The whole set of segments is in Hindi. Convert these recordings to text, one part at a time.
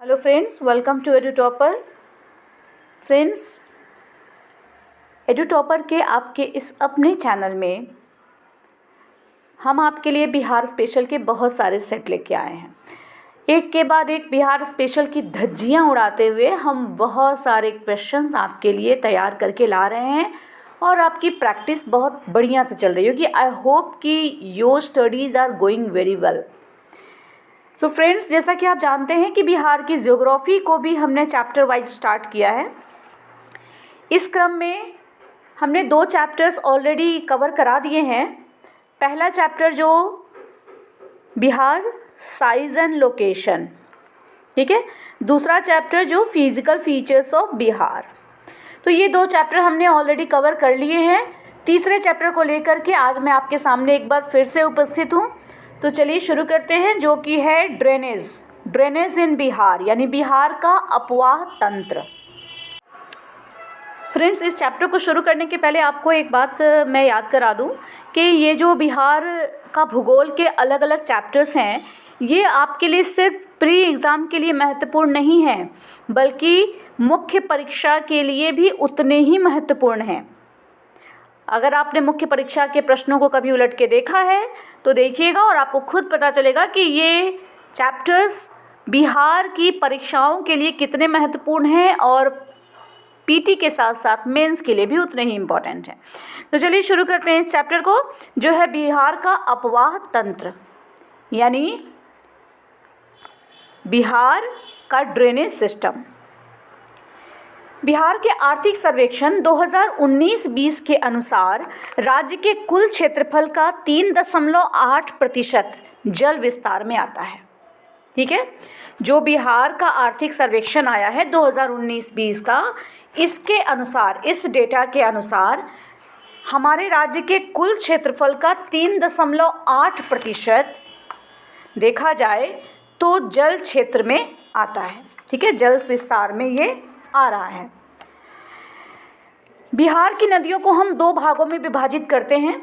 Hello friends, welcome to Edutopper. Friends, Edutopper के आपके इस अपने चैनल में हम आपके लिए बिहार स्पेशल के बहुत सारे सेट लेके आए हैं। एक के बाद एक बिहार स्पेशल की धज्जियां उड़ाते हुए हम बहुत सारे क्वेश्चंस आपके लिए तैयार करके ला रहे हैं और आपकी प्रैक्टिस बहुत बढ़िया से चल रही होगी। आई होप कि your studies are going very well. So friends, जैसा कि आप जानते हैं कि बिहार की ज्योग्राफी को भी हमने चैप्टर वाइज स्टार्ट किया है। इस क्रम में हमने 2 चैप्टर्स ऑलरेडी कवर करा दिए हैं। पहला चैप्टर जो बिहार साइज एंड लोकेशन, ठीक है। दूसरा चैप्टर जो फिजिकल फीचर्स ऑफ बिहार। तो ये 2 चैप्टर हमने ऑलरेडी कवर कर लिए हैं। तीसरे चैप्टर को लेकर के आज मैं आपके सामने एक बार फिर से उपस्थित हूँ। तो चलिए शुरू करते हैं, जो कि है ड्रेनेज इन बिहार, यानी बिहार का अपवाह तंत्र। फ्रेंड्स, इस चैप्टर को शुरू करने के पहले आपको एक बात मैं याद करा दूं कि ये जो बिहार का भूगोल के अलग अलग चैप्टर्स हैं, ये आपके लिए सिर्फ प्री एग्ज़ाम के लिए महत्वपूर्ण नहीं हैं, बल्कि मुख्य परीक्षा के लिए भी उतने ही महत्वपूर्ण हैं। अगर आपने मुख्य परीक्षा के प्रश्नों को कभी उलट के देखा है तो देखिएगा और आपको खुद पता चलेगा कि ये चैप्टर्स बिहार की परीक्षाओं के लिए कितने महत्वपूर्ण हैं और पीटी के साथ साथ मेंस के लिए भी उतने ही इम्पोर्टेंट हैं। तो चलिए शुरू करते हैं इस चैप्टर को, जो है बिहार का अपवाह तंत्र, यानी बिहार का ड्रेनेज सिस्टम। बिहार के आर्थिक सर्वेक्षण 2019-20 के अनुसार राज्य के कुल क्षेत्रफल का 3.8% जल विस्तार में आता है। ठीक है, जो बिहार का आर्थिक सर्वेक्षण आया है 2019-20 का, इसके अनुसार, इस डेटा के अनुसार हमारे राज्य के कुल क्षेत्रफल का 3.8% देखा जाए तो जल क्षेत्र में आता है। ठीक है, जल विस्तार में ये आ रहा है। बिहार की नदियों को हम 2 भागों में विभाजित करते हैं।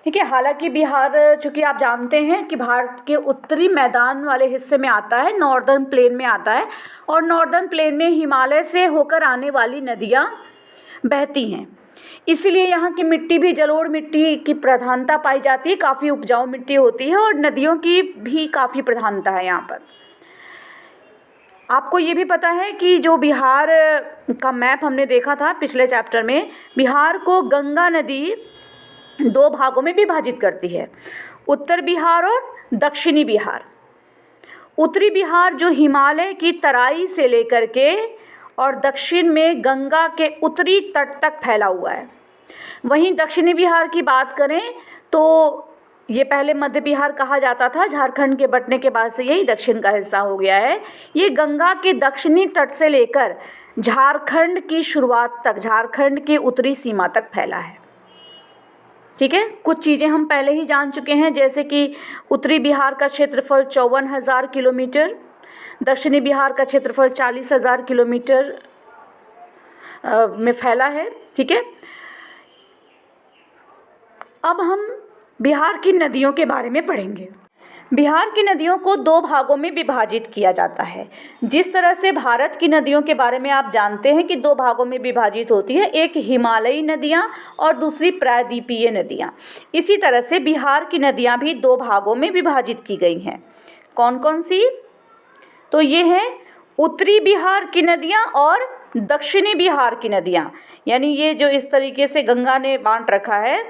ठीक है, हालांकि बिहार, चूँकि आप जानते हैं कि भारत के उत्तरी मैदान वाले हिस्से में आता है, नॉर्दर्न प्लेन में आता है, और नॉर्दर्न प्लेन में हिमालय से होकर आने वाली नदियाँ बहती हैं। इसीलिए यहाँ की मिट्टी भी जलोढ़ मिट्टी की प्रधानता पाई जाती है, काफ़ी उपजाऊ मिट्टी होती है और नदियों की भी काफ़ी प्रधानता है यहाँ पर। आपको ये भी पता है कि जो बिहार का मैप हमने देखा था पिछले चैप्टर में, बिहार को गंगा नदी 2 भागों में विभाजित करती है, उत्तर बिहार और दक्षिणी बिहार। उत्तरी बिहार जो हिमालय की तराई से लेकर के और दक्षिण में गंगा के उत्तरी तट तक फैला हुआ है। वहीं दक्षिणी बिहार की बात करें तो ये पहले मध्य बिहार कहा जाता था, झारखंड के बंटने के बाद से यही दक्षिण का हिस्सा हो गया है। ये गंगा के दक्षिणी तट से लेकर झारखंड की शुरुआत तक, झारखंड की उत्तरी सीमा तक फैला है। ठीक है, कुछ चीज़ें हम पहले ही जान चुके हैं, जैसे कि उत्तरी बिहार का क्षेत्रफल 54,000 किलोमीटर, दक्षिणी बिहार का क्षेत्रफल 40,000 किलोमीटर में फैला है। ठीक है, अब हम बिहार की नदियों के बारे में पढ़ेंगे। बिहार की नदियों को 2 भागों में विभाजित किया जाता है। जिस तरह से भारत की नदियों के बारे में आप जानते हैं कि 2 भागों में विभाजित होती है, एक हिमालयी नदियाँ और दूसरी प्रायद्वीपीय नदियाँ। इसी तरह से बिहार की नदियाँ भी 2 भागों में विभाजित की गई हैं। कौन कौन सी? तो ये हैं उत्तरी बिहार की नदियाँ और दक्षिणी बिहार की नदियाँ। यानी ये जो इस तरीके से गंगा ने बांट रखा है,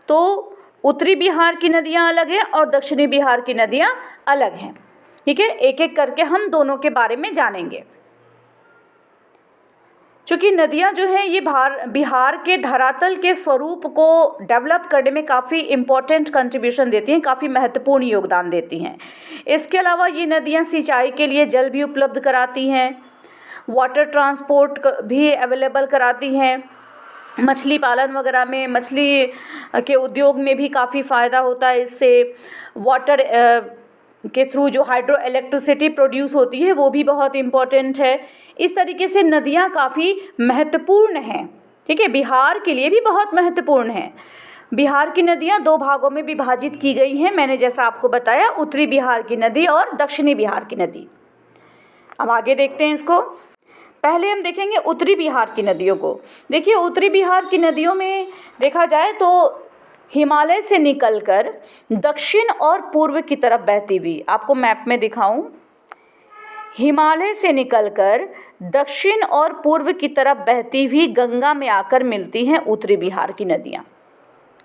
तो उत्तरी बिहार की नदियाँ अलग हैं और दक्षिणी बिहार की नदियाँ अलग हैं। ठीक है, एक एक करके हम दोनों के बारे में जानेंगे। चूँकि नदियाँ जो हैं ये बिहार के धरातल के स्वरूप को डेवलप करने में काफ़ी इम्पोर्टेंट कंट्रीब्यूशन देती हैं, काफ़ी महत्वपूर्ण योगदान देती हैं। इसके अलावा ये नदियाँ सिंचाई के लिए जल भी उपलब्ध कराती हैं, वाटर ट्रांसपोर्ट भी अवेलेबल कराती हैं, मछली पालन वगैरह में, मछली के उद्योग में भी काफ़ी फ़ायदा होता है इससे। वाटर के थ्रू जो हाइड्रो इलेक्ट्रिसिटी प्रोड्यूस होती है वो भी बहुत इम्पोर्टेंट है। इस तरीके से नदियाँ काफ़ी महत्वपूर्ण हैं। ठीक है, बिहार के लिए भी बहुत महत्वपूर्ण हैं। बिहार की नदियाँ 2 भागों में विभाजित की गई हैं, मैंने जैसा आपको बताया, उत्तरी बिहार की नदी और दक्षिणी बिहार की नदी। अब आगे देखते हैं इसको। पहले हम देखेंगे उत्तरी बिहार की नदियों को। देखिए उत्तरी बिहार की नदियों में देखा जाए तो हिमालय से निकलकर दक्षिण और पूर्व की तरफ बहती हुई, आपको मैप में दिखाऊं, हिमालय से निकलकर दक्षिण और पूर्व की तरफ बहती हुई गंगा में आकर मिलती हैं उत्तरी बिहार की नदियाँ।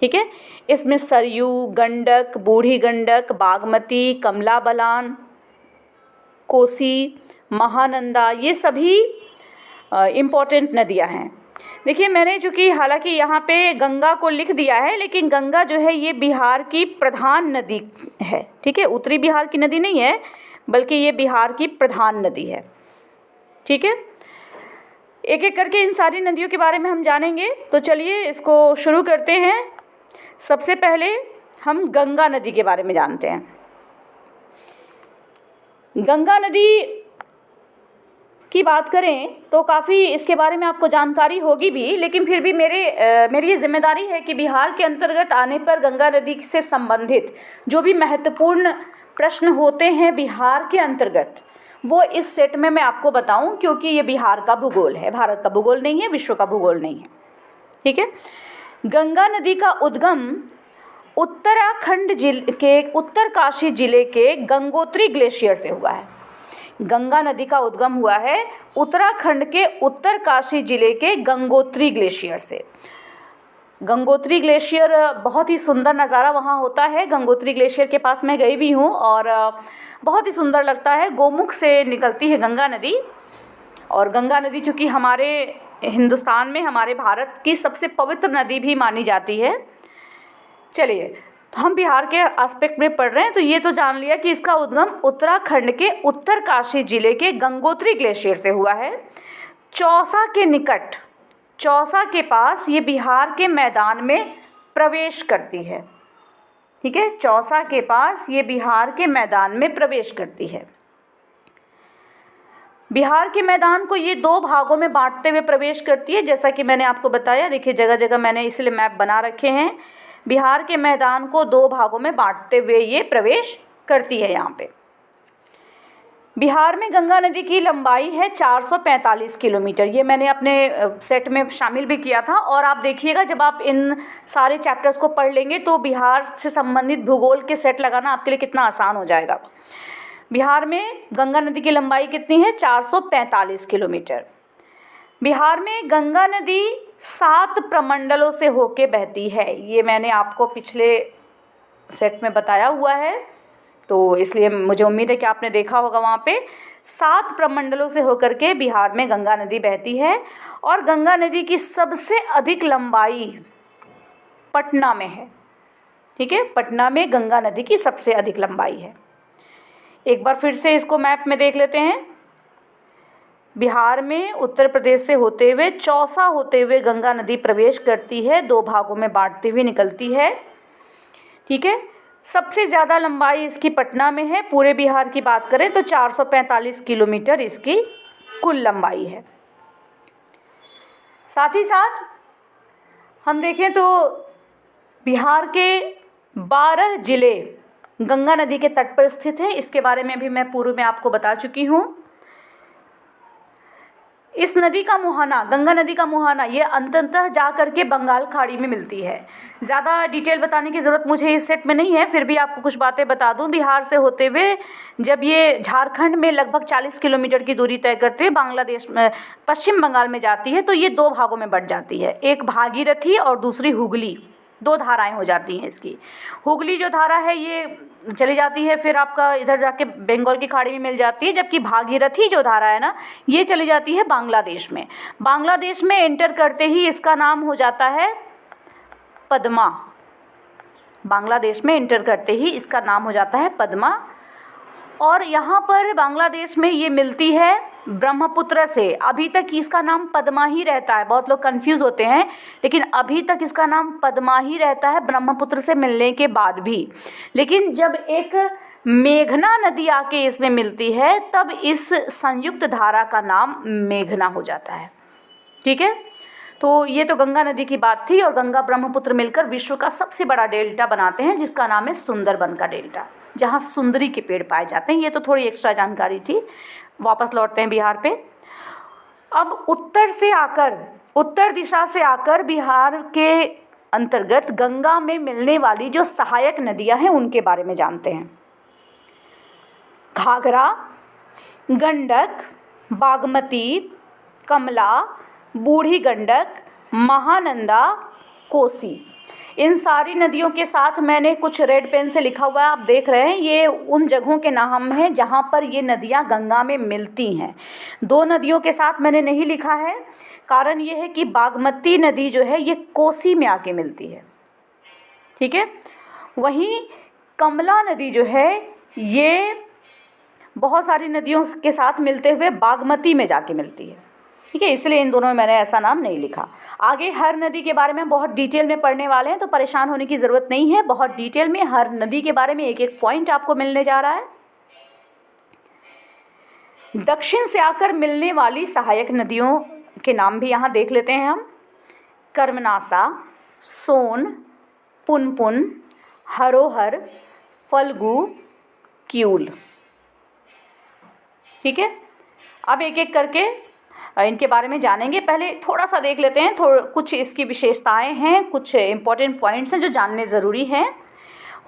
ठीक है, इसमें सरयू, गंडक, बूढ़ी गंडक, बागमती, कमला बलान, कोसी, महानंदा, ये सभी इम्पोर्टेंट नदियाँ हैं। देखिए मैंने चूँकि हालांकि यहाँ पे गंगा को लिख दिया है, लेकिन गंगा जो है ये बिहार की प्रधान नदी है। ठीक है, उत्तरी बिहार की नदी नहीं है, बल्कि ये बिहार की प्रधान नदी है। ठीक है, एक एक करके इन सारी नदियों के बारे में हम जानेंगे। तो चलिए इसको शुरू करते हैं। सबसे पहले हम गंगा नदी के बारे में जानते हैं। गंगा नदी की बात करें तो काफ़ी इसके बारे में आपको जानकारी होगी भी, लेकिन फिर भी मेरी ये जिम्मेदारी है कि बिहार के अंतर्गत आने पर गंगा नदी से संबंधित जो भी महत्वपूर्ण प्रश्न होते हैं बिहार के अंतर्गत, वो इस सेट में मैं आपको बताऊं, क्योंकि ये बिहार का भूगोल है, भारत का भूगोल नहीं है, विश्व का भूगोल नहीं है। ठीक है, गंगा नदी का उद्गम उत्तराखंड जिले के उत्तरकाशी जिले के गंगोत्री ग्लेशियर से हुआ है। गंगा नदी का उद्गम हुआ है उत्तराखंड के उत्तरकाशी जिले के गंगोत्री ग्लेशियर से। गंगोत्री ग्लेशियर बहुत ही सुंदर नज़ारा वहाँ होता है। गंगोत्री ग्लेशियर के पास मैं गई भी हूँ और बहुत ही सुंदर लगता है। गोमुख से निकलती है गंगा नदी, और गंगा नदी चूँकि हमारे हिंदुस्तान में, हमारे भारत की सबसे पवित्र नदी भी मानी जाती है। चलिए, तो हम बिहार के एस्पेक्ट में पढ़ रहे हैं, तो ये तो जान लिया कि इसका उद्गम उत्तराखंड के उत्तरकाशी जिले के गंगोत्री ग्लेशियर से हुआ है। चौसा के निकट, चौसा के पास ये बिहार के मैदान में प्रवेश करती है। ठीक है, चौसा के पास ये बिहार के मैदान में प्रवेश करती है। बिहार के मैदान को ये दो भागों में बांटते हुए प्रवेश करती है, जैसा कि मैंने आपको बताया। देखिए जगह जगह मैंने इसलिए मैप बना रखे हैं। बिहार के मैदान को दो भागों में बांटते हुए ये प्रवेश करती है। यहाँ पे बिहार में गंगा नदी की लंबाई है 445 किलोमीटर। ये मैंने अपने सेट में शामिल भी किया था, और आप देखिएगा जब आप इन सारे चैप्टर्स को पढ़ लेंगे तो बिहार से संबंधित भूगोल के सेट लगाना आपके लिए कितना आसान हो जाएगा। बिहार में गंगा नदी की लंबाई कितनी है? 445 किलोमीटर। बिहार में गंगा नदी 7 प्रमंडलों से होके बहती है। ये मैंने आपको पिछले सेट में बताया हुआ है, तो इसलिए मुझे उम्मीद है कि आपने देखा होगा। वहाँ पे 7 प्रमंडलों से होकर के बिहार में गंगा नदी बहती है, और गंगा नदी की सबसे अधिक लंबाई पटना में है। ठीक है, पटना में गंगा नदी की सबसे अधिक लंबाई है। एक बार फिर से इसको मैप में देख लेते हैं। बिहार में उत्तर प्रदेश से होते हुए चौसा होते हुए गंगा नदी प्रवेश करती है, 2 भागों में बांटती हुई निकलती है। ठीक है, सबसे ज़्यादा लंबाई इसकी पटना में है। पूरे बिहार की बात करें तो 445 किलोमीटर इसकी कुल लंबाई है। साथ ही साथ हम देखें तो बिहार के 12 जिले गंगा नदी के तट पर स्थित हैं। इसके बारे में भी मैं पूर्व में आपको बता चुकी हूँ। इस नदी का मुहाना, गंगा नदी का मुहाना, ये अंततः जा करके बंगाल खाड़ी में मिलती है। ज़्यादा डिटेल बताने की ज़रूरत मुझे इस सेट में नहीं है, फिर भी आपको कुछ बातें बता दूं। बिहार से होते हुए जब ये झारखंड में लगभग 40 किलोमीटर की दूरी तय करते हुए बांग्लादेश में पश्चिम बंगाल में जाती है, तो ये 2 भागों में बंट जाती है। एक भागीरथी और दूसरी हुगली, 2 धाराएं हो जाती हैं इसकी। हुगली जो धारा है ये चली जाती है, फिर आपका इधर जाके बंगाल की खाड़ी में मिल जाती है, जबकि भागीरथी जो धारा है ना, ये चली जाती है बांग्लादेश में। बांग्लादेश में एंटर करते ही इसका नाम हो जाता है पद्मा। बांग्लादेश में एंटर करते ही इसका नाम हो जाता है पद्मा। और यहाँ पर बांग्लादेश में ये मिलती है ब्रह्मपुत्र से। अभी तक इसका नाम पद्मा ही रहता है, बहुत लोग कंफ्यूज होते हैं, लेकिन अभी तक इसका नाम पद्मा ही रहता है ब्रह्मपुत्र से मिलने के बाद भी। लेकिन जब एक मेघना नदी आके इसमें मिलती है, तब इस संयुक्त धारा का नाम मेघना हो जाता है। ठीक है, तो ये तो गंगा नदी की बात थी, और गंगा ब्रह्मपुत्र मिलकर विश्व का सबसे बड़ा डेल्टा बनाते हैं, जिसका नाम है सुंदरबन का डेल्टा, जहाँ सुंदरी के पेड़ पाए जाते हैं। ये तो थोड़ी एक्स्ट्रा जानकारी थी। वापस लौटते हैं बिहार पे। अब उत्तर दिशा से आकर बिहार के अंतर्गत गंगा में मिलने वाली जो सहायक नदियां हैं उनके बारे में जानते हैं। घाघरा, गंडक, बागमती, कमला, बूढ़ी गंडक, महानंदा, कोसी, इन सारी नदियों के साथ मैंने कुछ रेड पेन से लिखा हुआ है, आप देख रहे हैं, ये उन जगहों के नाम हैं जहाँ पर ये नदियाँ गंगा में मिलती हैं। 2 नदियों के साथ मैंने नहीं लिखा है, कारण ये है कि बागमती नदी जो है ये कोसी में आके मिलती है, ठीक है। वहीं कमला नदी जो है ये बहुत सारी नदियों के साथ मिलते हुए बागमती में जाके मिलती है, ठीक है, इसलिए इन दोनों में मैंने ऐसा नाम नहीं लिखा। आगे हर नदी के बारे में बहुत डिटेल में पढ़ने वाले हैं, तो परेशान होने की ज़रूरत नहीं है। बहुत डिटेल में हर नदी के बारे में एक एक पॉइंट आपको मिलने जा रहा है। दक्षिण से आकर मिलने वाली सहायक नदियों के नाम भी यहाँ देख लेते हैं हम। कर्मनासा, सोन, पुनपुन, हरोहर, फल्गु, क्यूल, ठीक है। अब एक एक करके इनके बारे में जानेंगे। पहले थोड़ा सा देख लेते हैं, कुछ इसकी विशेषताएं हैं, कुछ इंपॉर्टेंट पॉइंट्स हैं जो जानने ज़रूरी हैं।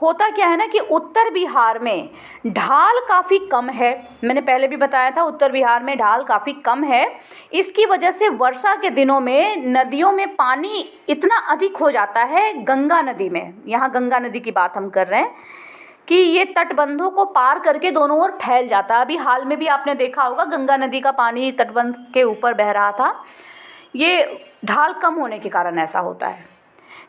होता क्या है ना कि उत्तर बिहार में ढाल काफ़ी कम है। मैंने पहले भी बताया था, उत्तर बिहार में ढाल काफ़ी कम है। इसकी वजह से वर्षा के दिनों में नदियों में पानी इतना अधिक हो जाता है, गंगा नदी में, यहाँ गंगा नदी की बात हम कर रहे हैं, कि ये तटबंधों को पार करके दोनों ओर फैल जाता है। अभी हाल में भी आपने देखा होगा गंगा नदी का पानी तटबंध के ऊपर बह रहा था। ये ढाल कम होने के कारण ऐसा होता है।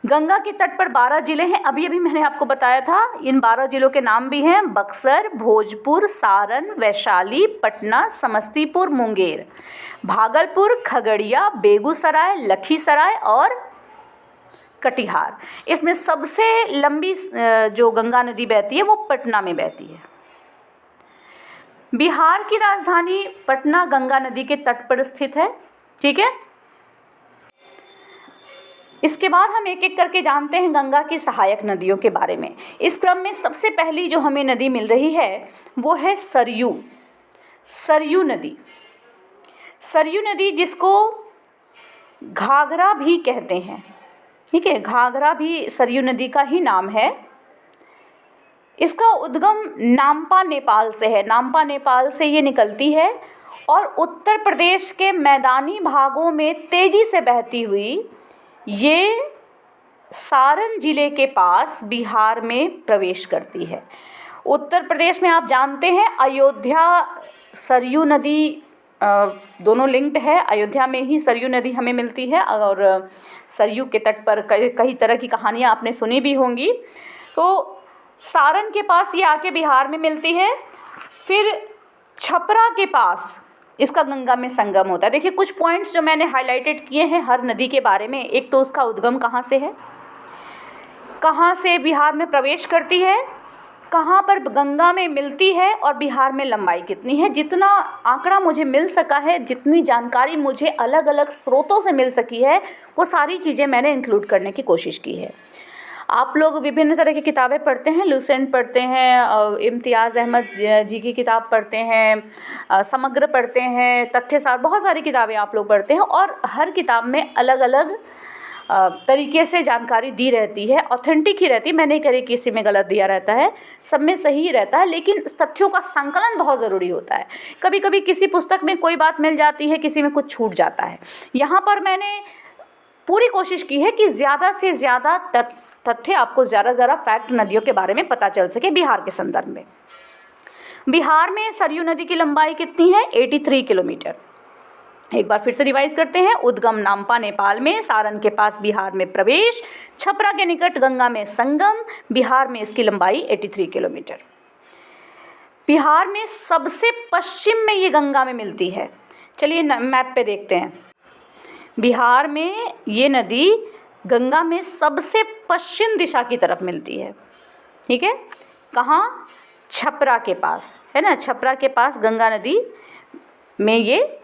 गंगा के तट पर 12 जिले हैं, अभी मैंने आपको बताया था। इन 12 जिलों के नाम भी हैं बक्सर, भोजपुर, सारण, वैशाली, पटना, समस्तीपुर, मुंगेर, भागलपुर, खगड़िया, बेगूसराय, लखीसराय और कटिहार। इसमें सबसे लंबी जो गंगा नदी बहती है वो पटना में बहती है। बिहार की राजधानी पटना गंगा नदी के तट पर स्थित है, ठीक है। इसके बाद हम एक एक करके जानते हैं गंगा की सहायक नदियों के बारे में। इस क्रम में सबसे पहली जो हमें नदी मिल रही है वो है सरयू नदी। सरयू नदी जिसको घाघरा भी कहते हैं, ठीक है, घाघरा भी सरयू नदी का ही नाम है। इसका उद्गम नामपा नेपाल से है। नामपा नेपाल से ये निकलती है और उत्तर प्रदेश के मैदानी भागों में तेज़ी से बहती हुई ये सारण जिले के पास बिहार में प्रवेश करती है। उत्तर प्रदेश में आप जानते हैं अयोध्या सरयू नदी दोनों लिंक्ड है। अयोध्या में ही सरयू नदी हमें मिलती है और सरयू के तट पर कई तरह की कहानियाँ आपने सुनी भी होंगी। तो सारण के पास ये आके बिहार में मिलती है। फिर छपरा के पास इसका गंगा में संगम होता है। देखिए कुछ पॉइंट्स जो मैंने हाईलाइटेड किए हैं हर नदी के बारे में। एक तो उसका उद्गम कहाँ से है, कहाँ से बिहार में प्रवेश करती है, कहाँ पर गंगा में मिलती है और बिहार में लंबाई कितनी है। जितना आंकड़ा मुझे मिल सका है, जितनी जानकारी मुझे अलग अलग स्रोतों से मिल सकी है, वो सारी चीज़ें मैंने इंक्लूड करने की कोशिश की है। आप लोग विभिन्न तरह की किताबें पढ़ते हैं, लुसेंट पढ़ते हैं, इम्तियाज़ अहमद जी की किताब पढ़ते हैं, समग्र पढ़ते हैं, तथ्यसार, बहुत सारी किताबें आप लोग पढ़ते हैं और हर किताब में अलग अलग तरीके से जानकारी दी रहती है, ऑथेंटिक ही रहती है। मैं नहीं कह रही कि किसी में गलत दिया रहता है, सब में सही रहता है, लेकिन तथ्यों का संकलन बहुत ज़रूरी होता है। कभी कभी किसी पुस्तक में कोई बात मिल जाती है, किसी में कुछ छूट जाता है। यहाँ पर मैंने पूरी कोशिश की है कि ज़्यादा से ज़्यादा तथ्य आपको ज़्यादा फैक्ट नदियों के बारे में पता चल सके बिहार के संदर्भ में। बिहार में सरयू नदी की लंबाई कितनी है? 83 किलोमीटर। एक बार फिर से रिवाइज करते हैं। उद्गम नामपा नेपाल में, सारण के पास बिहार में प्रवेश, छपरा के निकट गंगा में संगम, बिहार में इसकी लंबाई 83 किलोमीटर। बिहार में सबसे पश्चिम में ये गंगा में मिलती है। चलिए मैप पे देखते हैं। बिहार में ये नदी गंगा में सबसे पश्चिम दिशा की तरफ मिलती है, ठीक है। कहाँ? छपरा के पास, है ना, छपरा के पास गंगा नदी में ये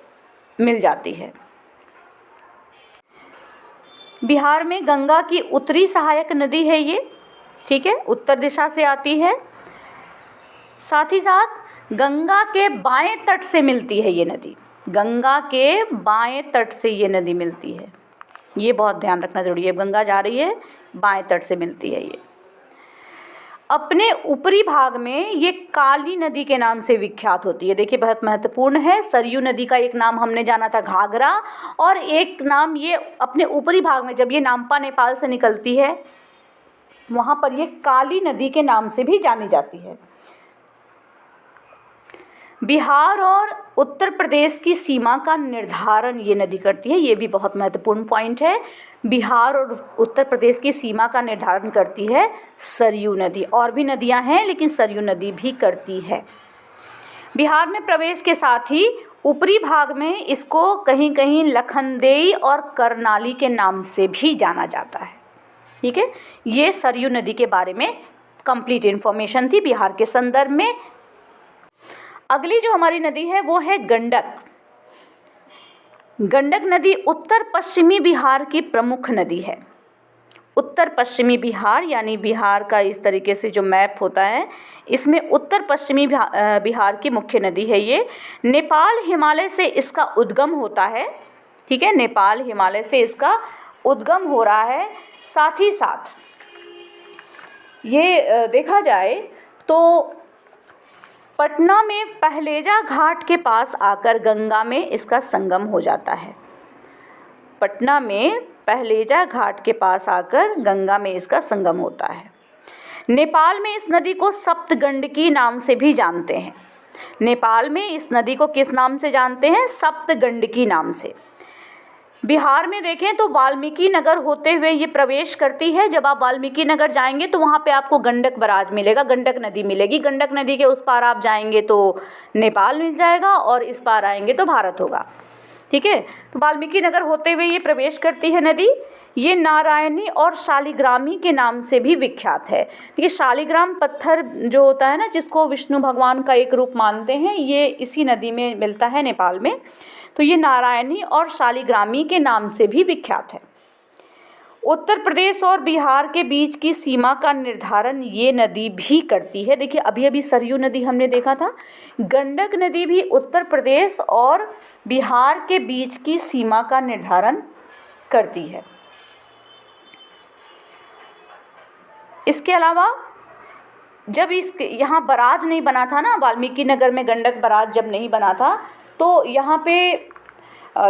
मिल जाती है। बिहार में गंगा की उत्तरी सहायक नदी है ये, ठीक है, उत्तर दिशा से आती है। साथ ही साथ गंगा के बाएं तट से मिलती है ये नदी, गंगा के बाएं तट से ये नदी मिलती है, ये बहुत ध्यान रखना जरूरी है। गंगा जा रही है, बाएं तट से मिलती है ये। अपने ऊपरी भाग में ये काली नदी के नाम से विख्यात होती है। देखिए बहुत महत्वपूर्ण है, सरयू नदी का एक नाम हमने जाना था घाघरा, और एक नाम ये अपने ऊपरी भाग में जब ये नामपा नेपाल से निकलती है वहाँ पर ये काली नदी के नाम से भी जानी जाती है। बिहार और उत्तर प्रदेश की सीमा का निर्धारण ये नदी करती है, ये भी बहुत महत्वपूर्ण पॉइंट है। बिहार और उत्तर प्रदेश की सीमा का निर्धारण करती है सरयू नदी, और भी नदियां हैं लेकिन सरयू नदी भी करती है। बिहार में प्रवेश के साथ ही ऊपरी भाग में इसको कहीं कहीं लखनदेई और करनाली के नाम से भी जाना जाता है, ठीक है। ये सरयू नदी के बारे में कंप्लीट इन्फॉर्मेशन थी बिहार के संदर्भ में। अगली जो हमारी नदी है वो है गंडक। गंडक नदी उत्तर पश्चिमी बिहार की प्रमुख नदी है। उत्तर पश्चिमी बिहार यानी बिहार का इस तरीके से जो मैप होता है इसमें उत्तर पश्चिमी बिहार की मुख्य नदी है ये। नेपाल हिमालय से इसका उद्गम होता है, ठीक है, नेपाल हिमालय से इसका उद्गम हो रहा है। साथ ही साथ ये देखा जाए तो पटना में पहलेजा घाट के पास आकर गंगा में इसका संगम हो जाता है। पटना में पहलेजा घाट के पास आकर गंगा में इसका संगम होता है। नेपाल में इस नदी को सप्तगंडकी नाम से भी जानते हैं। नेपाल में इस नदी को किस नाम से जानते हैं? सप्तगंडकी नाम से। बिहार में देखें तो वाल्मीकि नगर होते हुए ये प्रवेश करती है। जब आप वाल्मीकि नगर जाएंगे तो वहाँ पे आपको गंडक बराज मिलेगा, गंडक नदी मिलेगी। गंडक नदी के उस पार आप जाएंगे तो नेपाल मिल जाएगा और इस पार आएंगे तो भारत होगा, ठीक है। तो वाल्मीकि नगर होते हुए ये प्रवेश करती है नदी। ये नारायणी और शालिग्रामी के नाम से भी विख्यात है। देखिए शालिग्राम पत्थर जो होता है ना, जिसको विष्णु भगवान का एक रूप मानते हैं, ये इसी नदी में मिलता है नेपाल में। तो ये नारायणी और शालिग्रामी के नाम से भी विख्यात है। उत्तर प्रदेश और बिहार के बीच की सीमा का निर्धारण ये नदी भी करती है। देखिए अभी अभी सरयू नदी हमने देखा था, गंडक नदी भी उत्तर प्रदेश और बिहार के बीच की सीमा का निर्धारण करती है। इसके अलावा जब यहाँ बराज नहीं बना था ना, वाल्मीकि नगर में गंडक बराज जब नहीं बना था तो यहाँ पे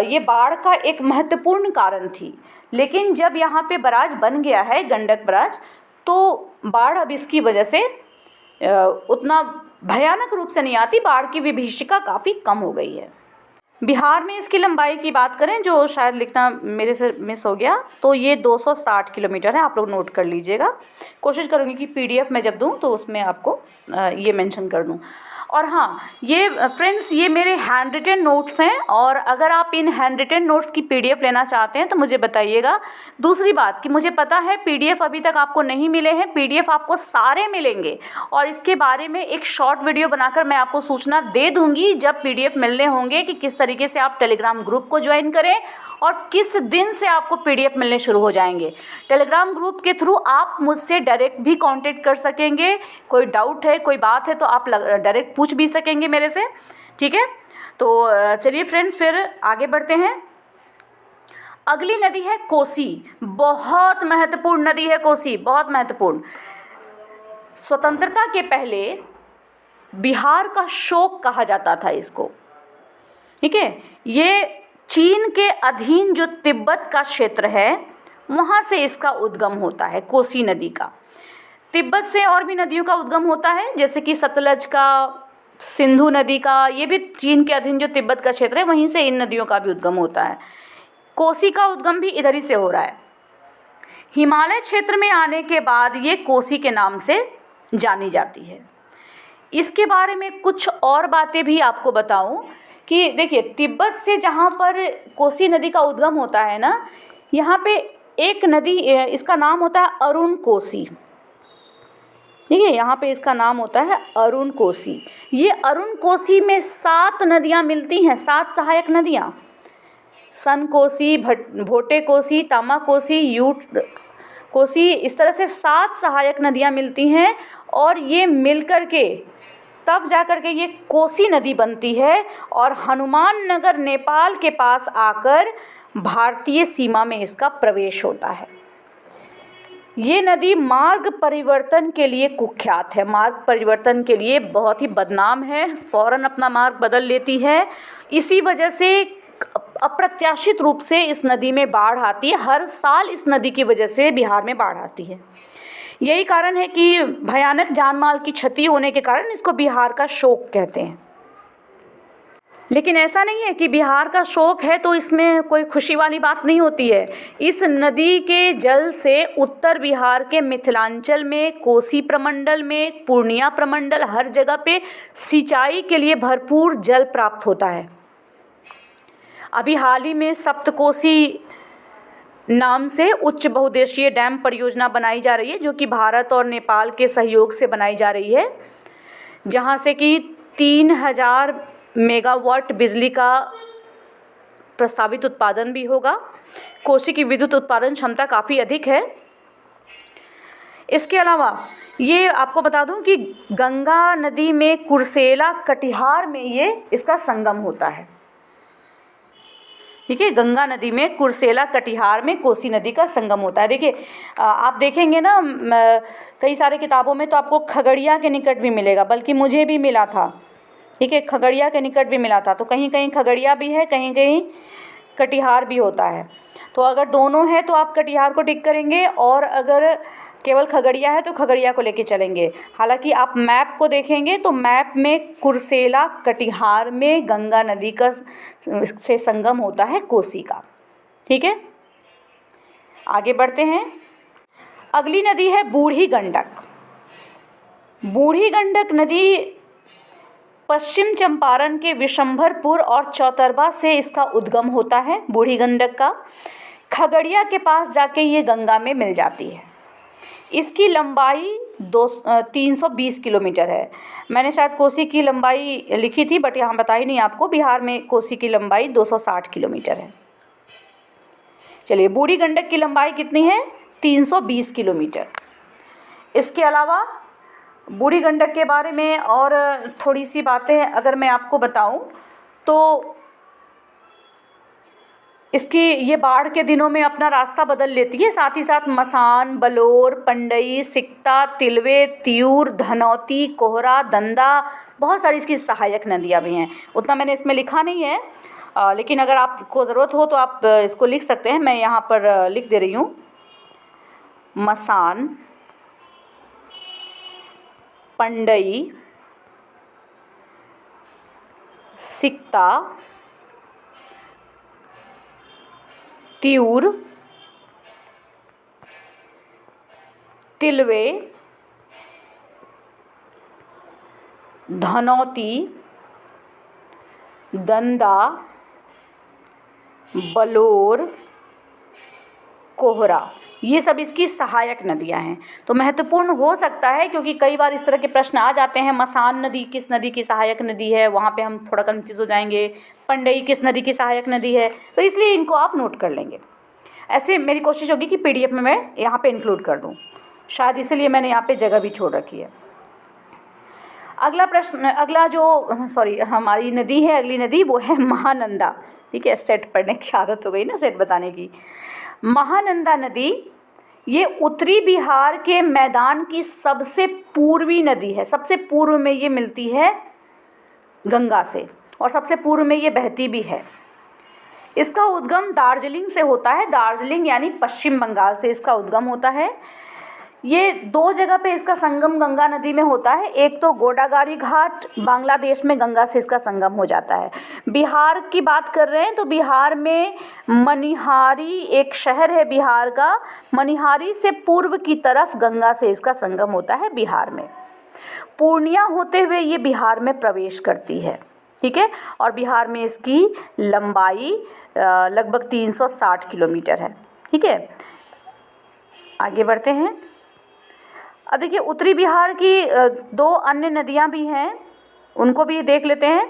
ये बाढ़ का एक महत्वपूर्ण कारण थी। लेकिन जब यहाँ पे बराज बन गया है, गंडक बराज, तो बाढ़ अब इसकी वजह से उतना भयानक रूप से नहीं आती। बाढ़ की विभीषिका काफ़ी कम हो गई है। बिहार में इसकी लंबाई की बात करें, जो शायद लिखना मेरे से मिस हो गया, तो ये 260 किलोमीटर है। आप लोग नोट कर लीजिएगा। कोशिश करूँगी कि PDF मैं जब दूँ तो उसमें आपको ये मेंशन कर दूँ। और हाँ, ये फ्रेंड्स ये मेरे हैंड रिटन नोट्स हैं, और अगर आप इन हैंड रिटन नोट्स की PDF लेना चाहते हैं तो मुझे बताइएगा। दूसरी बात कि मुझे पता है PDF अभी तक आपको नहीं मिले हैं, PDF आपको सारे मिलेंगे, और इसके बारे में एक शॉर्ट वीडियो बनाकर मैं आपको सूचना दे दूँगी जब PDF मिलने होंगे कि किस तरीके से आप टेलीग्राम ग्रुप को ज्वाइन करें और किस दिन से आपको PDF मिलने शुरू हो जाएंगे। टेलीग्राम ग्रुप के थ्रू आप मुझसे डायरेक्ट भी कांटेक्ट कर सकेंगे। कोई डाउट है, कोई बात है तो आप डायरेक्ट पूछ भी सकेंगे मेरे से, ठीक है। तो चलिए फ्रेंड्स फिर आगे बढ़ते हैं। अगली नदी है कोसी। बहुत महत्वपूर्ण नदी है कोसी, बहुत महत्वपूर्ण। स्वतंत्रता के पहले बिहार का शोक कहा जाता था इसको, ठीक है। ये चीन के अधीन जो तिब्बत का क्षेत्र है वहाँ से इसका उद्गम होता है, कोसी नदी का। तिब्बत से और भी नदियों का उद्गम होता है, जैसे कि सतलज का, सिंधु नदी का, ये भी चीन के अधीन जो तिब्बत का क्षेत्र है वहीं से इन नदियों का भी उद्गम होता है। कोसी का उद्गम भी इधर ही से हो रहा है। हिमालय क्षेत्र में आने के बाद ये कोसी के नाम से जानी जाती है। इसके बारे में कुछ और बातें भी आपको बताऊं कि देखिए तिब्बत से जहाँ पर कोसी नदी का उद्गम होता है ना, यहाँ पे एक नदी, इसका नाम होता है अरुण कोसी। ठीक है, यहाँ पे इसका नाम होता है अरुण कोसी। ये अरुण कोसी में 7 नदियाँ मिलती हैं, 7 सहायक नदियाँ। सन कोसी, भोटे कोसी, तामा कोसी, यूट कोसी, इस तरह से 7 सहायक नदियाँ मिलती हैं और ये मिलकर के तब जा कर के ये कोसी नदी बनती है और हनुमान नगर नेपाल के पास आकर भारतीय सीमा में इसका प्रवेश होता है। ये नदी मार्ग परिवर्तन के लिए कुख्यात है, मार्ग परिवर्तन के लिए बहुत ही बदनाम है, फ़ौरन अपना मार्ग बदल लेती है। इसी वजह से अप्रत्याशित रूप से इस नदी में बाढ़ आती है। हर साल इस नदी की वजह से बिहार में बाढ़ आती है। यही कारण है कि भयानक जान माल की क्षति होने के कारण इसको बिहार का शोक कहते हैं। लेकिन ऐसा नहीं है कि बिहार का शोक है तो इसमें कोई खुशी वाली बात नहीं होती है। इस नदी के जल से उत्तर बिहार के मिथिलांचल में, कोसी प्रमंडल में, पूर्णिया प्रमंडल, हर जगह पे सिंचाई के लिए भरपूर जल प्राप्त होता है। अभी हाल ही में सप्तकोसी नाम से उच्च बहुउद्देशीय डैम परियोजना बनाई जा रही है, जो कि भारत और नेपाल के सहयोग से बनाई जा रही है, जहां से कि 3000 मेगावाट बिजली का प्रस्तावित उत्पादन भी होगा। कोसी की विद्युत उत्पादन क्षमता काफ़ी अधिक है। इसके अलावा ये आपको बता दूं कि गंगा नदी में कुर्सेला कटिहार में ये इसका संगम होता है। ठीक है, गंगा नदी में कुर्सेला कटिहार में कोसी नदी का संगम होता है। देखिए आप देखेंगे ना कई सारे किताबों में तो आपको खगड़िया के निकट भी मिलेगा, बल्कि मुझे भी मिला था। ठीक है, खगड़िया के निकट भी मिला था। तो कहीं कहीं खगड़िया भी है, कहीं कहीं कटिहार भी होता है। तो अगर दोनों है तो आप कटिहार को टिक करेंगे, और अगर केवल खगड़िया है तो खगड़िया को लेके चलेंगे। हालांकि आप मैप को देखेंगे तो मैप में कुर्सेला कटिहार में गंगा नदी का से संगम होता है कोसी का। ठीक है, आगे बढ़ते हैं। अगली नदी है बूढ़ी गंडक। बूढ़ी गंडक नदी पश्चिम चंपारण के विशंभरपुर और चौतरबा से इसका उद्गम होता है। बूढ़ी गंडक का खगड़िया के पास जाके ये गंगा में मिल जाती है। इसकी लंबाई 320 किलोमीटर है। मैंने शायद कोसी की लंबाई लिखी थी, बट यहाँ बताई नहीं आपको। बिहार में कोसी की लंबाई 260 किलोमीटर है। चलिए, बूढ़ी गंडक की लंबाई कितनी है? 320 किलोमीटर। इसके अलावा बूढ़ी गंडक के बारे में और थोड़ी सी बातें अगर मैं आपको बताऊं तो इसकी ये बाढ़ के दिनों में अपना रास्ता बदल लेती है। साथ ही साथ मसान, बलौर, पंडई, सिकता, तिलवे, तियूर, धनौती, कोहरा, दंदा, बहुत सारी इसकी सहायक नदियाँ भी हैं। उतना मैंने इसमें लिखा नहीं है, लेकिन अगर आपको ज़रूरत हो तो आप इसको लिख सकते हैं। मैं यहाँ पर लिख दे रही हूँ। मसान, पंडई, सिकता, तियूर, तिलवे, धनौती, दंदा, बलौर, कोहरा, ये सब इसकी सहायक नदियां हैं। तो महत्वपूर्ण हो सकता है क्योंकि कई बार इस तरह के प्रश्न आ जाते हैं। मसान नदी किस नदी की सहायक नदी है, वहाँ पे हम थोड़ा कंफ्यूज हो जाएंगे। पंडई किस नदी की सहायक नदी है, तो इसलिए इनको आप नोट कर लेंगे। ऐसे मेरी कोशिश होगी कि PDF में मैं यहाँ पे इंक्लूड कर दूँ, शायद इसलिए मैंने यहाँ पे जगह भी छोड़ रखी है। अगला प्रश्न, हमारी नदी है, अगली नदी वो है महानंदा। ठीक है, सेट पढ़ने की आदत हो गई ना, सेट बताने की। महानंदा नदी ये उत्तरी बिहार के मैदान की सबसे पूर्वी नदी है। सबसे पूर्व में ये मिलती है गंगा से और सबसे पूर्व में ये बहती भी है। इसका उद्गम दार्जिलिंग से होता है। दार्जिलिंग यानी पश्चिम बंगाल से इसका उद्गम होता है। ये 2 जगह पे इसका संगम गंगा नदी में होता है। एक तो गोडागाड़ी घाट, बांग्लादेश में गंगा से इसका संगम हो जाता है। बिहार की बात कर रहे हैं तो बिहार में मनिहारी एक शहर है बिहार का, मनिहारी से पूर्व की तरफ गंगा से इसका संगम होता है बिहार में। पूर्णिया होते हुए ये बिहार में प्रवेश करती है। ठीक है, और बिहार में इसकी लंबाई लगभग 360 किलोमीटर है। ठीक है, आगे बढ़ते हैं। अब देखिए, उत्तरी बिहार की 2 अन्य नदियां भी हैं, उनको भी देख लेते हैं।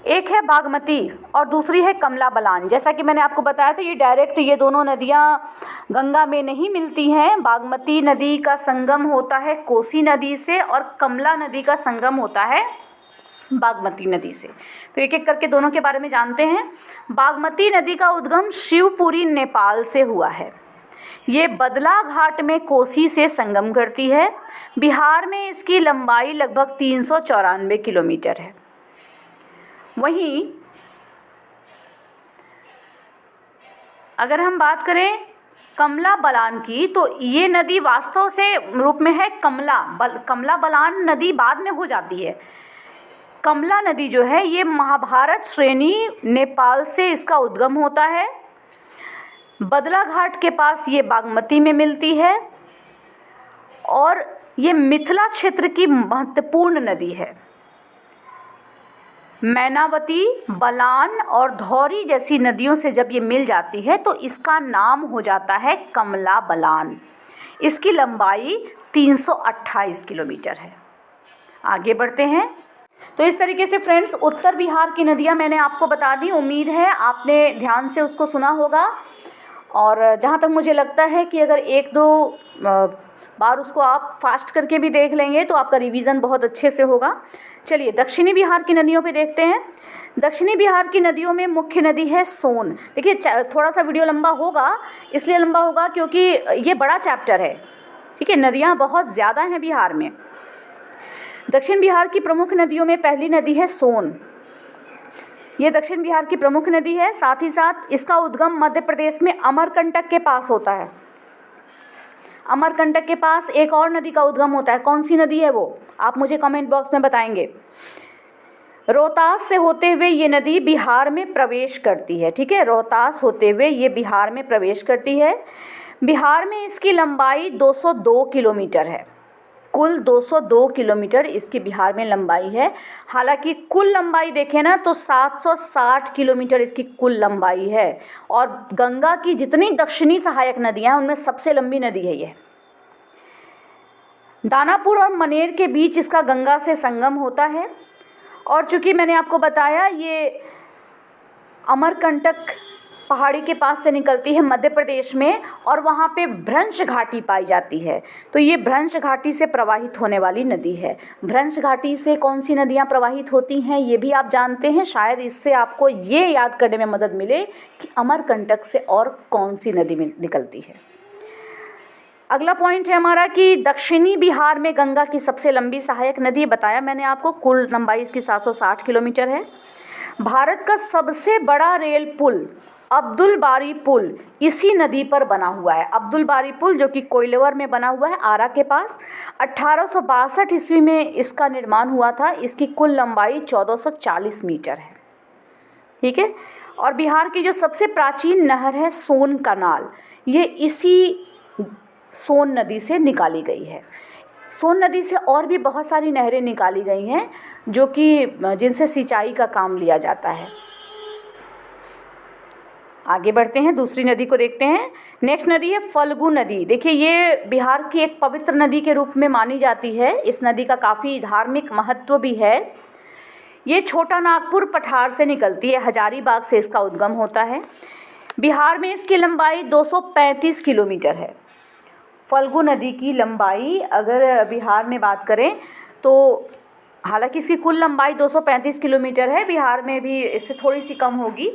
एक है बागमती और दूसरी है कमला बलान। जैसा कि मैंने आपको बताया था, ये डायरेक्ट ये दोनों नदियाँ गंगा में नहीं मिलती हैं। बागमती नदी का संगम होता है कोसी नदी से और कमला नदी का संगम होता है बागमती नदी से। तो एक एक करके दोनों के बारे में जानते हैं। बागमती नदी का उद्गम शिवपुरी नेपाल से हुआ है। ये बदला घाट में कोसी से संगम करती है। बिहार में इसकी लंबाई लगभग 394 किलोमीटर है। वहीं अगर हम बात करें कमला बलान की, तो ये नदी वास्तव से रूप में है कमला बलान नदी बाद में हो जाती है। कमला नदी जो है ये महाभारत श्रेणी नेपाल से इसका उद्गम होता है। बदला घाट के पास ये बागमती में मिलती है और ये मिथिला क्षेत्र की महत्वपूर्ण नदी है। मैनावती, बलान और धौरी जैसी नदियों से जब ये मिल जाती है तो इसका नाम हो जाता है कमला बलान। इसकी लंबाई 328 किलोमीटर है। आगे बढ़ते हैं। तो इस तरीके से फ्रेंड्स उत्तर बिहार की नदियां मैंने आपको बता दी। उम्मीद है आपने ध्यान से उसको सुना होगा और जहाँ तक मुझे लगता है कि अगर एक दो बार उसको आप फास्ट करके भी देख लेंगे तो आपका रिवीजन बहुत अच्छे से होगा। चलिए दक्षिणी बिहार की नदियों पे देखते हैं। दक्षिणी बिहार की नदियों में मुख्य नदी है सोन। देखिए थोड़ा सा वीडियो लंबा होगा, इसलिए लंबा होगा क्योंकि ये बड़ा चैप्टर है, ठीक है। नदियाँ बहुत ज़्यादा हैं बिहार में। दक्षिण बिहार की प्रमुख नदियों में पहली नदी है सोन। ये दक्षिण बिहार की प्रमुख नदी है। साथ ही साथ इसका उद्गम मध्य प्रदेश में अमरकंटक के पास होता है। अमरकंटक के पास एक और नदी का उद्गम होता है। कौन सी नदी है वो, आप मुझे कमेंट बॉक्स में बताएंगे। रोहतास से होते हुए ये नदी बिहार में प्रवेश करती है, ठीक है। रोहतास होते हुए ये बिहार में प्रवेश करती है। बिहार में इसकी लंबाई 202 किलोमीटर है। कुल 202 किलोमीटर इसकी बिहार में लंबाई है। हालांकि कुल लंबाई देखें ना तो 760 किलोमीटर इसकी कुल लंबाई है और गंगा की जितनी दक्षिणी सहायक नदियां हैं उनमें सबसे लंबी नदी है ये। दानापुर और मनेर के बीच इसका गंगा से संगम होता है और चूँकि मैंने आपको बताया ये अमरकंटक पहाड़ी के पास से निकलती है मध्य प्रदेश में और वहाँ पे भ्रंश घाटी पाई जाती है। तो ये भ्रंश घाटी से प्रवाहित होने वाली नदी है। भ्रंश घाटी से कौन सी नदियाँ प्रवाहित होती हैं ये भी आप जानते हैं। शायद इससे आपको ये याद करने में मदद मिले कि अमरकंटक से और कौन सी नदी निकलती है। अगला पॉइंट है हमारा कि दक्षिणी बिहार में गंगा की सबसे लंबी सहायक नदी, बताया मैंने आपको, कुल लंबाई इसकी 760 किलोमीटर है। भारत का सबसे बड़ा रेल पुल अब्दुल बारी पुल इसी नदी पर बना हुआ है। अब्दुल बारी पुल जो कि कोइलवर में बना हुआ है, आरा के पास। 1862 ईस्वी में इसका निर्माण हुआ था। इसकी कुल लंबाई 1440 मीटर है, ठीक है। और बिहार की जो सबसे प्राचीन नहर है सोन कनाल, ये इसी सोन नदी से निकाली गई है। सोन नदी से और भी बहुत सारी नहरें निकाली गई हैं जो कि जिनसे सिंचाई का काम लिया जाता है। आगे बढ़ते हैं, दूसरी नदी को देखते हैं। नेक्स्ट नदी है फल्गु नदी। देखिए ये बिहार की एक पवित्र नदी के रूप में मानी जाती है। इस नदी का काफ़ी धार्मिक महत्व भी है। ये छोटा नागपुर पठार से निकलती है, हजारीबाग से इसका उद्गम होता है। बिहार में इसकी लंबाई 235 किलोमीटर है। फल्गु नदी की लंबाई अगर बिहार में बात करें तो हालांकि इसकी कुल लंबाई 235 किलोमीटर है, बिहार में भी इससे थोड़ी सी कम होगी।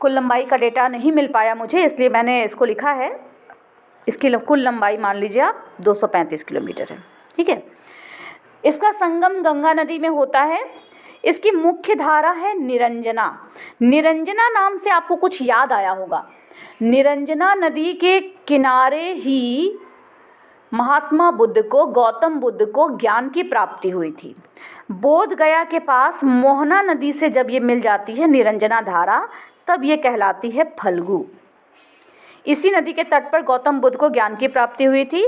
कुल लंबाई का डेटा नहीं मिल पाया मुझे, इसलिए मैंने इसको लिखा है। इसकी कुल लंबाई मान लीजिए आप 235 किलोमीटर है, ठीक है। इसका संगम गंगा नदी में होता है। इसकी मुख्य धारा है निरंजना। निरंजना नाम से आपको कुछ याद आया होगा। निरंजना नदी के किनारे ही महात्मा बुद्ध को, गौतम बुद्ध को ज्ञान की प्राप्ति हुई थी। बोध गया के पास मोहना नदी से जब ये मिल जाती है निरंजना धारा, तब ये कहलाती है फल्गु। इसी नदी के तट पर गौतम बुद्ध को ज्ञान की प्राप्ति हुई थी।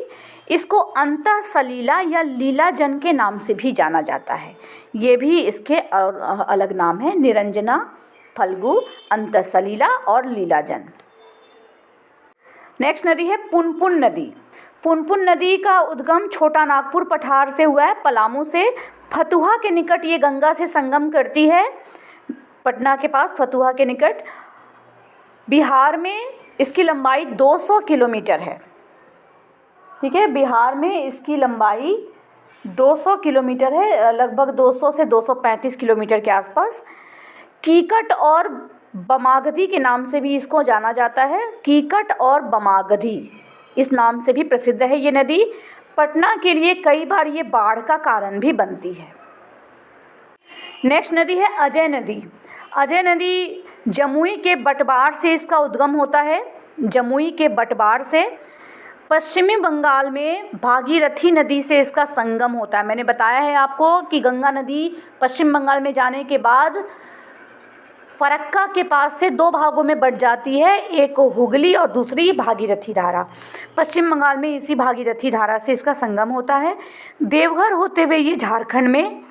इसको अंतः सलीला या लीलाजन के नाम से भी जाना जाता है। ये भी इसके अलग नाम है, निरंजना, फल्गु, अंतः सलीला और लीलाजन। नेक्स्ट नदी है पुनपुन नदी। पुनपुन नदी का उद्गम छोटा नागपुर पठार से हुआ है, पलामू से। फतुहा के निकट ये गंगा से संगम करती है। पटना के पास, फतुहा के निकट। बिहार में इसकी लंबाई 200 किलोमीटर है। ठीक है, बिहार में इसकी लंबाई 200 किलोमीटर है, लगभग 200 से 235 किलोमीटर के आसपास। कीकट और बमागधी के नाम से भी इसको जाना जाता है। कीकट और बमागधी इस नाम से भी प्रसिद्ध है ये नदी। पटना के लिए कई बार ये बाढ़ का कारण भी बनती है। नेक्स्ट नदी है अजय नदी। अजय नदी जमुई के बटवाड़ से इसका उद्गम होता है। जमुई के बटवाड़ से पश्चिमी बंगाल में भागीरथी नदी से इसका संगम होता है। मैंने बताया है आपको कि गंगा नदी पश्चिम बंगाल में जाने के बाद फरक्का के पास से दो भागों में बट जाती है, एक हुगली और दूसरी भागीरथी धारा। पश्चिम बंगाल में इसी भागीरथी धारा से इसका संगम होता है। देवघर होते हुए ये झारखंड में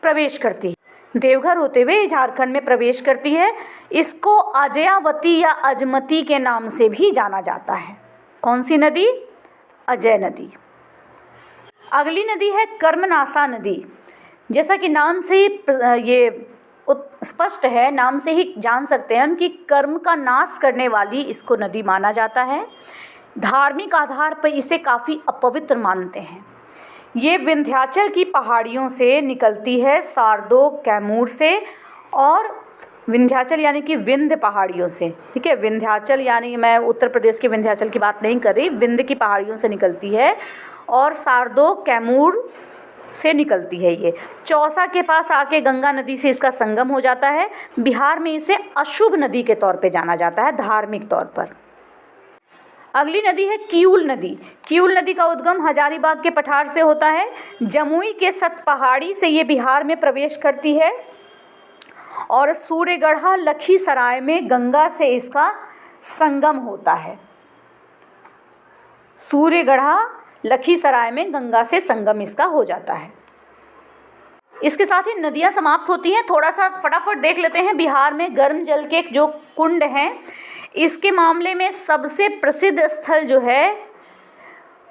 प्रवेश करती है। देवघर होते हुए झारखंड में प्रवेश करती है। इसको अजयावती या अजमती के नाम से भी जाना जाता है। कौन सी नदी? अजय नदी। अगली नदी है कर्मनासा नदी। जैसा कि नाम से ही ये स्पष्ट है, नाम से ही जान सकते हैं हम कि कर्म का नाश करने वाली इसको नदी माना जाता है। धार्मिक आधार पर इसे काफ़ी अपवित्र मानते हैं। ये विंध्याचल की पहाड़ियों से निकलती है, शारदो कैमूर से, और विंध्याचल यानी कि विंध्य पहाड़ियों से। ठीक है, विंध्याचल यानी मैं उत्तर प्रदेश के विंध्याचल की बात नहीं कर रही, विंध्य की पहाड़ियों से निकलती है और शारदो कैमूर से निकलती है। ये चौसा के पास आके गंगा नदी से इसका संगम हो जाता है। बिहार में इसे अशुभ नदी के तौर पे जाना जाता है, धार्मिक तौर पर। अगली नदी है किऊल नदी। किऊल नदी का उद्गम हजारीबाग के पठार से होता है। जमुई के सतपहाड़ी से ये बिहार में प्रवेश करती है और सूर्यगढ़ा लखीसराय में गंगा से इसका संगम होता है। सूर्यगढ़ा लखीसराय में गंगा से संगम इसका हो जाता है। इसके साथ ही नदियां समाप्त होती हैं। थोड़ा सा फटाफट देख लेते हैं। बिहार में गर्म जल के जो कुंड हैं, इसके मामले में सबसे प्रसिद्ध स्थल जो है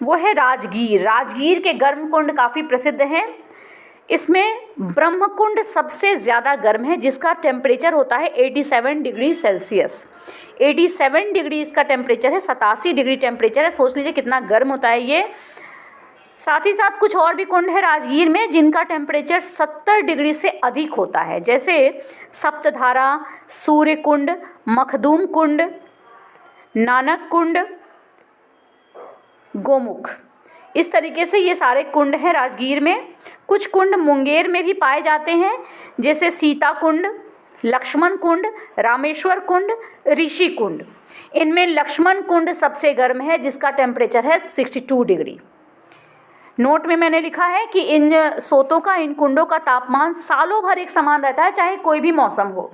वो है राजगीर। राजगीर के गर्म कुंड काफ़ी प्रसिद्ध हैं। इसमें ब्रह्मकुंड सबसे ज़्यादा गर्म है, जिसका टेम्परेचर होता है 87 डिग्री सेल्सियस। 87 डिग्री इसका टेम्परेचर है, 87 डिग्री टेम्परेचर है। सोच लीजिए कितना गर्म होता है ये। साथ ही साथ कुछ और भी कुंड है राजगीर में जिनका टेम्परेचर 70 डिग्री से अधिक होता है, जैसे सप्तधारा, सूर्य कुंड, मखदूम कुंड, नानक कुंड, गोमुख। इस तरीके से ये सारे कुंड हैं राजगीर में। कुछ कुंड मुंगेर में भी पाए जाते हैं, जैसे सीता कुंड, लक्ष्मण कुंड, रामेश्वर कुंड, ऋषि कुंड। इनमें लक्ष्मण कुंड सबसे गर्म है, जिसका टेम्परेचर है 62 डिग्री। नोट में मैंने लिखा है कि इन सोतों का, इन कुंडों का तापमान सालों भर एक समान रहता है, चाहे कोई भी मौसम हो।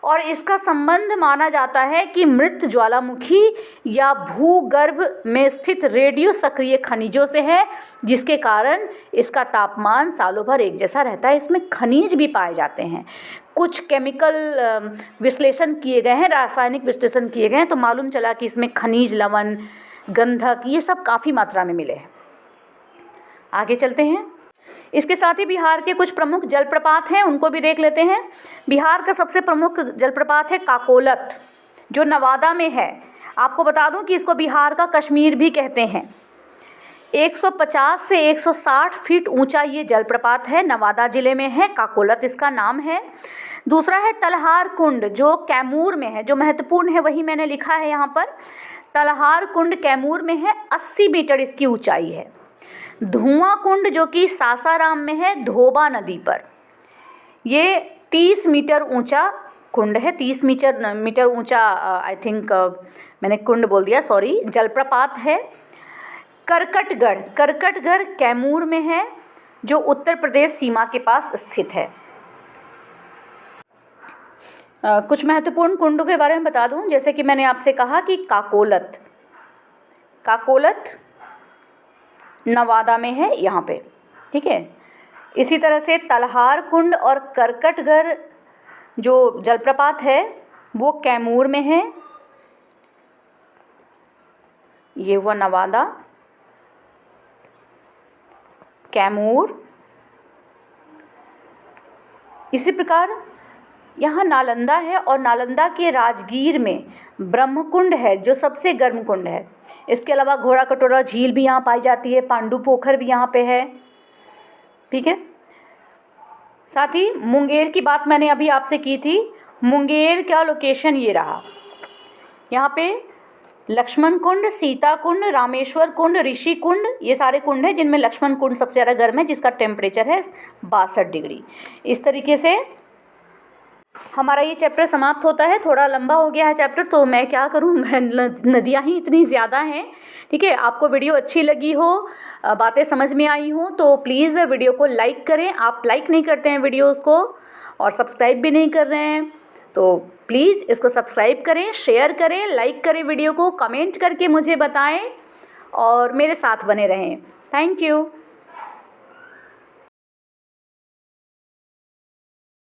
और इसका संबंध माना जाता है कि मृत ज्वालामुखी या भूगर्भ में स्थित रेडियो सक्रिय खनिजों से है, जिसके कारण इसका तापमान सालों भर एक जैसा रहता है। इसमें खनिज भी पाए जाते हैं। कुछ केमिकल विश्लेषण किए गए हैं, रासायनिक विश्लेषण किए गए हैं, तो मालूम चला कि इसमें खनिज, लवण, गंधक, ये सब काफ़ी मात्रा में मिले हैं। आगे चलते हैं। इसके साथ ही बिहार के कुछ प्रमुख जलप्रपात हैं, उनको भी देख लेते हैं। बिहार का सबसे प्रमुख जलप्रपात है काकोलत, जो नवादा में है। आपको बता दूं कि इसको बिहार का कश्मीर भी कहते हैं। 150 से 160 फीट ऊंचा ये जलप्रपात है, नवादा जिले में है, काकोलत इसका नाम है। दूसरा है तलहार कुंड, जो कैमूर में है। जो महत्वपूर्ण है वही मैंने लिखा है यहाँ पर। तलहार कुंड कैमूर में है, 80 मीटर इसकी ऊंचाई है। धुआं कुंड जो कि सासाराम में है, धोबा नदी पर। ये 30 मीटर ऊंचा कुंड है, 30 मीटर ऊंचा, आई थिंक मैंने कुंड बोल दिया, सॉरी, जलप्रपात है। करकटगढ़ कैमूर में है, जो उत्तर प्रदेश सीमा के पास स्थित है। कुछ महत्वपूर्ण कुंडों के बारे में बता दूं, जैसे कि मैंने आपसे कहा कि काकोलत नवादा में है यहाँ पे, ठीक है। इसी तरह से तलहार कुंड और करकटगढ़ जो जलप्रपात है वो कैमूर में है। ये हुआ नवादा, कैमूर। इसी प्रकार यहाँ नालंदा है और नालंदा के राजगीर में ब्रह्मकुंड है जो सबसे गर्म कुंड है। इसके अलावा घोड़ा कटोरा झील भी यहाँ पाई जाती है, पांडु पोखर भी यहाँ पे है। ठीक है, साथ ही मुंगेर की बात मैंने अभी आपसे की थी। मुंगेर का लोकेशन ये रहा, यहाँ पे लक्ष्मण कुंड, सीता कुंड, रामेश्वर कुंड, ऋषि कुंड, ये सारे कुंड हैं जिनमें लक्ष्मण कुंड सबसे ज़्यादा गर्म है जिसका टेम्परेचर है 62 डिग्री। इस तरीके से हमारा ये चैप्टर समाप्त होता है। थोड़ा लंबा हो गया है चैप्टर, तो मैं क्या करूँ, नदियाँ ही इतनी ज़्यादा हैं। ठीक है, आपको वीडियो अच्छी लगी हो, बातें समझ में आई हो तो प्लीज़ वीडियो को लाइक करें। आप लाइक नहीं करते हैं वीडियोज़ को और सब्सक्राइब भी नहीं कर रहे हैं, तो प्लीज़ इसको सब्सक्राइब करें, शेयर करें, लाइक करें वीडियो को, कमेंट करके मुझे बताएं और मेरे साथ बने रहें। Thank you.